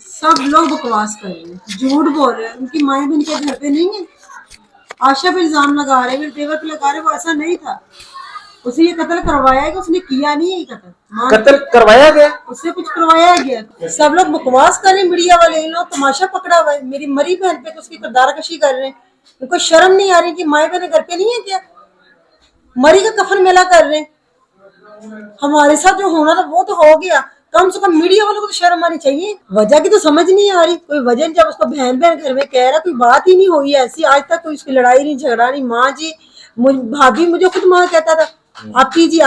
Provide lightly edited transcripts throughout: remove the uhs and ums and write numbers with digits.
सब लोग बकवास कर रहे हैं, झूठ बोल रहे हैं। उनकी माएँ भी इनके घर पे नहीं है। आशा पे इल्जाम लगा रहे हैं, मेरे देवर पे लगा रहे हैं, वो ऐसा नहीं था। उसे ये कत्ल करवाया है कि उसने किया नहीं है ये कत्ल। कत्ल करवाया गया, उससे कुछ करवाया गया। सब लोग बकवास कर रहे हैं, मीडिया वाले। इन लोग तमाशा पकड़ा हुआ है। मेरी मरी बहन पे तो उसकी किरदारकशी कर रहे हैं। उनको शर्म नहीं आ रही कि माए बहन घर पे नहीं है क्या? मरी का कफन मेला कर रहे हैं। हमारे साथ जो होना था वो तो हो गया। कम से कम मीडिया वालों को तो शर्म आनी चाहिए। वजह की तो समझ नहीं आ रही कोई वजह। जब उसको बहन बहन घर में कह रहा, कोई बात ही नहीं हुई ऐसी आज तक। कोई उसकी लड़ाई नहीं, झगड़ा नहीं। माँ जी, भाभी मुझे खुद माँ कहता था, आपी जी,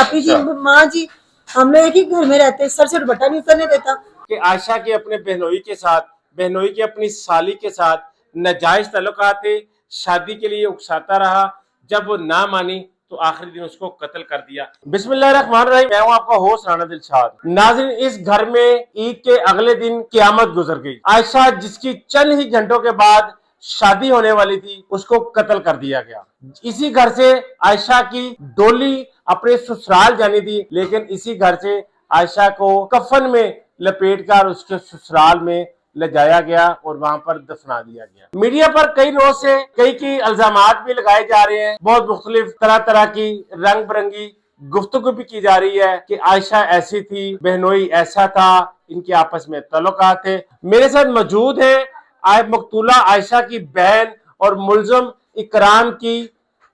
माँ जी। हम लोग एक ही घर में रहते, सर से दुपट्टा नहीं उतरने देता। कि आयशा के अपने बहनोई के साथ, बहनोई की अपनी साली के साथ नाजायज ताल्लुकात थे, शादी के लिए उकसाता रहा। जब वो ना मानी तो आखिरी दिन उसको कत्ल कर दिया। बिस्मिल्लाहिर्रहमानिर्रहीम। मैं हूं आपका होस्ट राना दिलशाद। नाज़रीन, इस घर में ईद के अगले दिन क़यामत गुजर गई। आयशा, जिसकी चंद ही घंटों के बाद शादी होने वाली थी, उसको कत्ल कर दिया गया। इसी घर से आयशा की डोली अपने ससुराल जानी थी, लेकिन इसी घर से आयशा को कफन में लपेटकर उसके ससुराल में ले जाया गया और वहां पर दफना दिया गया। मीडिया पर कई रोज से कई की इल्जामात भी लगाए जा रहे हैं। बहुत मुख्तलिफ तरह तरह की रंग बिरंगी गुफ्तगू भी की जा रही है कि आयशा ऐसी थी, बहनोई ऐसा था, इनके आपस में तल्लुकात थे। मेरे साथ मौजूद है मकतूला आयशा की बहन और मुलजम इकराम की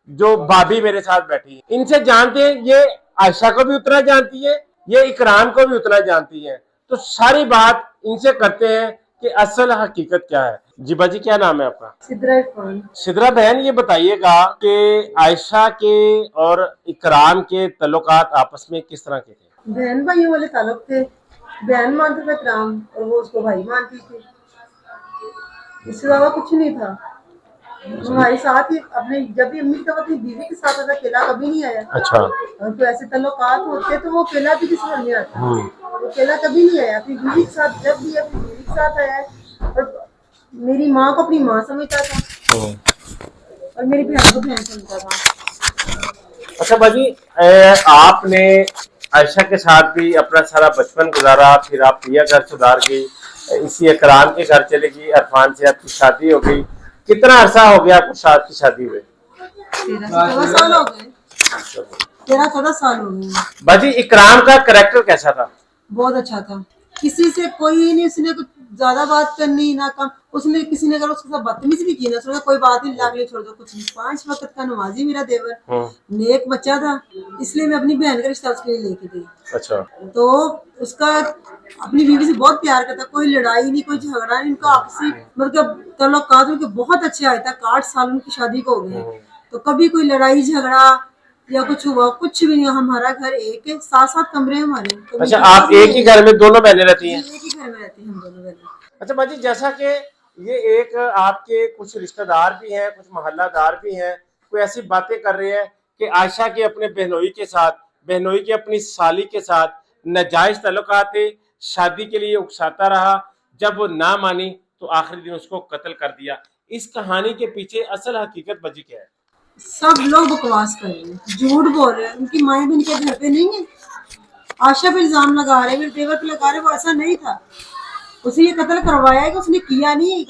जो भाभी मेरे साथ बैठी है। इनसे जानते हैं, ये आयशा को भी उतना जानती है, ये इकराम को भी उतना जानती है। तो सारी बात इनसे करते हैं कि असल हकीकत क्या है। जी बाजी, क्या नाम है आपका? सिद्रा इरफान। सिद्रा बहन, ये बताइएगा कि आयशा के और इकराम के तल्लुकात आपस में किस तरह के थे? बहन भाइयों वाले ताल्लुक थे। बहन मानता था इकराम और वो उसको भाई मानती थी। इससे ज्यादा कुछ नहीं था। हमारे साथ ही अपने, जब भी अम्मी तब अपनी बीवी के साथ आता, अकेला कभी नहीं आया। अच्छा। और तो ऐसे तल्लुकात होते तो वो अकेला भी किसी में नहीं आता। वो अकेला कभी नहीं आया। अपनी बीवी के साथ जब भी अपनी बीवी के साथ आया है। और मेरी माँ को अपनी माँ समझता था और मेरी बहन को बहन समझता था। अच्छा बाजी, आपने आयशा के साथ भी अपना सारा बचपन गुजारा, फिर आप प्रिया घर सुधार गई, इसी इकराम के घर चले गई, इरफान से आपकी शादी हो गई। कितना अरसा हो गया आपको साथ की शादी हुए? 13-14 साल हो गए। 13-14 साल हो गए। बाजी, इकराम का कैरेक्टर कैसा था? बहुत अच्छा था। किसी से कोई नहीं, उसने कुछ ज्यादा बात करनी ना कम। उसने किसी ने अगर उसके साथ बदतमीजी भी की ना, उसने कोई बात नहीं, लाग ले छोड़ दो, कुछ नहीं। 5 वक्त का नमाजी मेरा देवर, नेक बच्चा था। इसलिए मैं अपनी बहन का रिश्ता उसके लिए लेके गई। अच्छा। तो उसका अपनी बीवी से बहुत प्यार करता। कोई लड़ाई नहीं, कोई झगड़ा नहीं। उनका आपसी मतलब तल्लुकात उनके बहुत अच्छे आए थे। 8 साल उनकी शादी को हो गए, तो कभी कोई लड़ाई झगड़ा या कुछ हुआ कुछ भी नहीं। हमारा घर एक है, 7-7 कमरे हमारे। तो अच्छा, आप एक ही घर में दोनों बहनें रहती हैं? एक ही घर में रहते हैं हम दोनों बहनें। अच्छा बाजी, जैसा कि ये एक आपके कुछ रिश्तेदार भी हैं, कुछ मोहल्लादार भी हैं, कोई ऐसी बातें कर रहे हैं कि आयशा के अपने बहनोई के साथ, बहनोई की अपनी साली के साथ नाजायज ताल्लुकात थे, शादी के लिए उकसाता रहा। जब वो ना मानी तो आखिरी दिन उसको कत्ल कर दिया। इस कहानी के पीछे असल हकीकत बाजी क्या है? सब लोग बकवास कर रहे हैं, झूठ बोल रहे हैं। उनकी माएँ भी इनके घर पे नहीं है। आशा पे इल्जाम लगा रहे हैं, मेरे देवर पे लगा रहे हैं, वो ऐसा नहीं था। उसे ये कत्ल करवाया है कि उसने किया नहीं है ये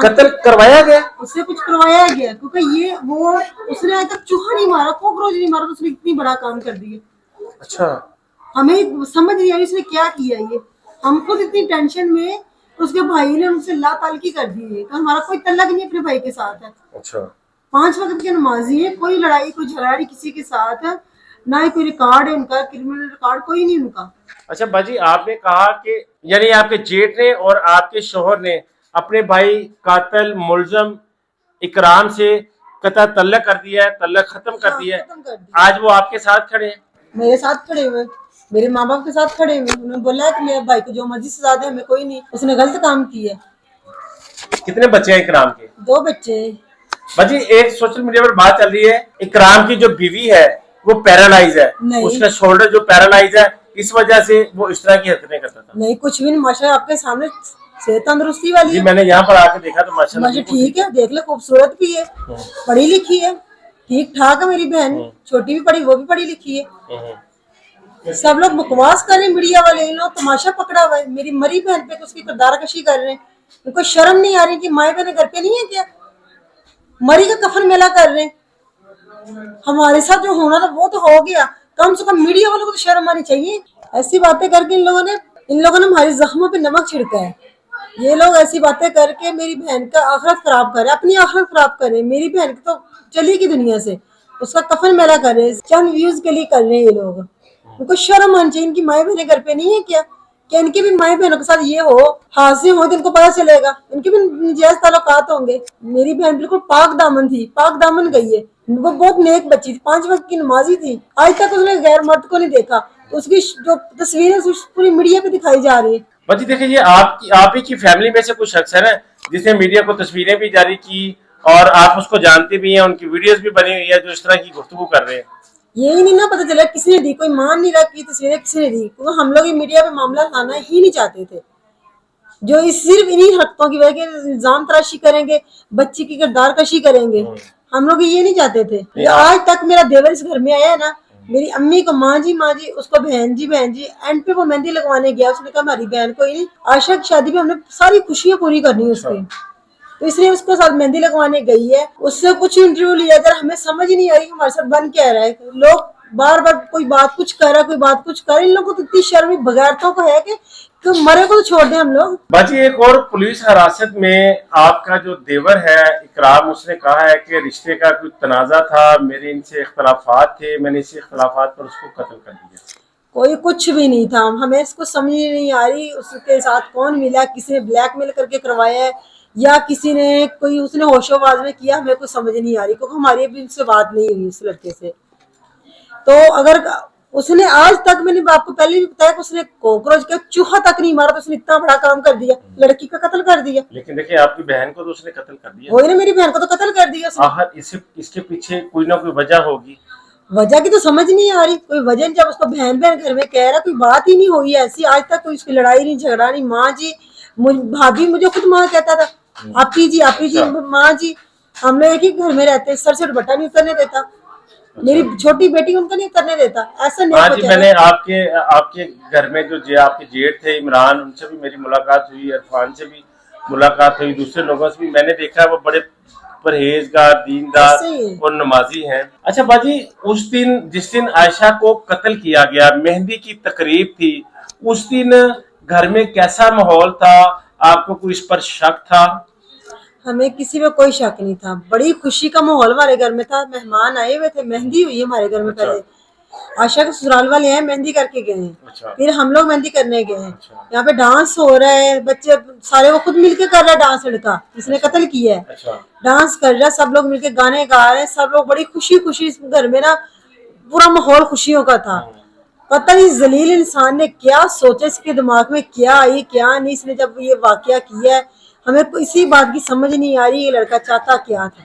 कत्ल करवाया गया, उससे कुछ करवाया गया। क्योंकि ये वो उसने आज तक चूहा नहीं मारा, कॉकरोच नहीं मारा, तो उसने इतनी बड़ा काम कर दिया। अच्छा। हमें समझ नहीं आई उसने क्या किया। ये हम खुद इतनी टेंशन में, उसके भाई ने उनसे लातालकी कर दी है कि हमारा कोई तल्लक नहीं अपने भाई के साथ है। अच्छा। 5 वक्त के नमाजी है, कोई लड़ाई कोई झगड़ा नहीं किसी के साथ है, ना ही कोई रिकॉर्ड है उनका, क्रिमिनल रिकॉर्ड कोई नहीं उनका। अच्छा बाजी, आपने कहा कि यानी आपके जेठ ने और आपके शोहर ने अपने भाई कातिल मुलजम इकराम से कतई तल्लक कर दिया है, तल्लक खत्म कर दिया है। आज वो आपके साथ खड़े हैं, मेरे साथ खड़े हुए, मेरे माँ बाप के साथ खड़े हुए। उन्होंने बोला है कि मेरे भाई को जो मर्जी सजा दे, हमें कोई नहीं, उसने गलत काम किया। कितने बच्चे हैं इकराम के? 2 बच्चे। बाजी, एक सोशल मीडिया पर बात चल रही है, इकराम की जो बीवी है वो पैरालाइज है, उसका शोल्डर जो पैरालाइज है, इस वजह से वो इस तरह की हरकतें करता था। नहीं, कुछ भी नहीं, माशाल्लाह आपके सामने सेहत तंदुरुस्ती वाली है। मैंने यहाँ पर आके देखा तो माशाल्लाह ठीक है, देख ले, खूबसूरत भी है, पढ़ी लिखी है, ठीक ठाक है। मेरी बहन छोटी भी पढ़ी, वो भी पढ़ी लिखी है। सब लोग बकवास कर रहे हैं मीडिया वाले, इन लोग तमाशा पकड़ा हुआ है। मेरी मरी बहन पे उसकी किरदार कशी कर रहे हैं। उनको शर्म नहीं आ रही कि माए बहन घर पे नहीं है क्या? मरी का कफन मेला कर रहे हैं। हमारे साथ जो होना था वो तो हो गया, कम से कम मीडिया वालों को तो शर्म आनी चाहिए। ऐसी बातें करके इन लोगों ने हमारे जख्मों पे नमक छिड़का है। ये लोग ऐसी बातें करके मेरी बहन का आखिरत खराब कर रहे हैं, अपनी आखिरत खराब कर रहे हैं। मेरी बहन तो चली गई दुनिया से, उसका कफन मेला कर रहे हैं, चंद व्यूज के लिए कर रहे हैं ये लोग। उनको शर्म आनी चाहिए। इनकी माए बहनें घर पे नहीं है क्या इनकी भी माए बहनों के साथ ये हो, हादसे हो तो इनको पता चलेगा। इनके भी नजायज ताल्लुकात होंगे। मेरी बहन बिल्कुल पाक दामन थी, पाक दामन गई है। वो बहुत नेक बच्ची थी, 5 वक्त की नमाजी थी। आज तक उसने गैर मर्द को नहीं देखा। उसकी जो तस्वीरें पूरी मीडिया पे दिखाई जा रही है। बाजी देखिए, ये आप ही की फैमिली में से कुछ शख्स है ना जिसने मीडिया को तस्वीरें भी जारी की और आप उसको जानते भी हैं, उनकी वीडियोस भी बनी हुई है जो इस तरह की गुफ्तगू कर रहे हैं। यही नहीं ना पता चला किसने दी, कोई मान नहीं रहा कि तस्वीरें किसने दी, क्योंकि हम लोग ये मीडिया पे मामला लाना ही नहीं चाहते थे। जो सिर्फ इन्हीं हरकतों की वजह से इल्जाम तराशी करेंगे, बच्ची की किरदार कशी करेंगे, हम लोग ये नहीं चाहते थे। आज तक मेरा देवर इस घर में आया है ना, मेरी अम्मी को माँ जी, उसको बहन जी, एंड पे वो मेहंदी लगवाने गया। उसने कहा हमारी बहन कोई नहीं, आशा की शादी में हमने सारी खुशियां पूरी करनी है उसकी, तो इसलिए उसको साथ मेहंदी लगवाने गई है। उससे कुछ इंटरव्यू लिया, अगर हमें समझ ही नहीं आ रही हमारे साथ बन क्या रहा है। लोग बार बार कोई बात कुछ कर रहा, कोई बात कुछ कर, इन लोगों को तो इतनी शर्म बगैरतों को है कि मरे को तो छोड़ दें हम लोग। बाजी एक और पुलिस हिरासत में आपका जो देवर है इकराम, उसने कहा है कि रिश्ते का कोई तनाजा था, मेरे इनसे इख्तलाफात थे, मैंने इसी इख्तलाफात पर उसको कत्ल कर दिया। कोई कुछ भी नहीं था, हमें इसको समझ नहीं आ रही उसके साथ कौन मिला, किसी ने ब्लैकमेल करके करवाया है या किसी ने कोई उसने होशोबाज में किया, हमें कुछ समझ नहीं आ रही, क्योंकि हमारी अभी उससे बात नहीं हुई उस लड़के से। तो अगर उसने आज तक, मैंने आपको पहले भी बताया कि उसने कॉकरोच का चूहा तक नहीं मारा, तो उसने इतना बड़ा काम कर दिया, लड़की का कत्ल कर दिया। लेकिन देखिए आपकी बहन को तो उसने कत्ल कर दिया। वही ना, मेरी बहन को तो कत्ल कर दिया उसने। आखिर इसके पीछे कोई ना कोई वजह होगी। वजह की तो समझ नहीं आ रही कोई वजह। जब उसको बहन घर में कह रहा, कोई बात ही नहीं हुई ऐसी, आज तक कोई उसकी लड़ाई नहीं, झगड़ा नहीं। माँ जी, भाभी, मुझे खुद माँ कहता था आपी जी, माँ जी, हम लोग एक ही घर में रहते, सर से दुपट्टा नहीं उतरने देता। मेरी छोटी बेटी उनको नहीं करने देता, ऐसा नहीं। हाँ जी, मैंने आपके घर में जो आपके जेठ थे इमरान, उनसे भी मेरी मुलाकात हुई, इरफान से भी मुलाकात हुई, दूसरे लोगों से भी मैंने देखा वो बड़े परहेजगार, दीनदार और नमाजी हैं। अच्छा बाजी, उस दिन जिस दिन आयशा को कत्ल किया गया, मेहंदी की तकरीब थी, उस दिन घर में कैसा माहौल था? आपको कोई इस पर शक था? हमें किसी में कोई शक नहीं था, बड़ी खुशी का माहौल हमारे घर में था। मेहमान आए हुए थे, मेहंदी हुई हमारे घर में। पहले आशा के ससुराल वाले हैं, मेहंदी करके गए हैं, फिर हम लोग मेहंदी करने गए हैं। यहाँ पे डांस हो रहा है, बच्चे सारे वो खुद मिलके कर रहा है डांस, लड़का जिसने कत्ल किया है डांस कर रहा है, सब लोग मिलके गाने गा रहे हैं, सब लोग बड़ी खुशी खुशी। घर में ना पूरा माहौल खुशियों का था। पता नहीं जलील इंसान ने क्या सोचा, इसके दिमाग में क्या आई क्या नहीं, इसने जब ये वाकया किया है, हमें इसी बात की समझ नहीं आ रही ये लड़का चाहता क्या था।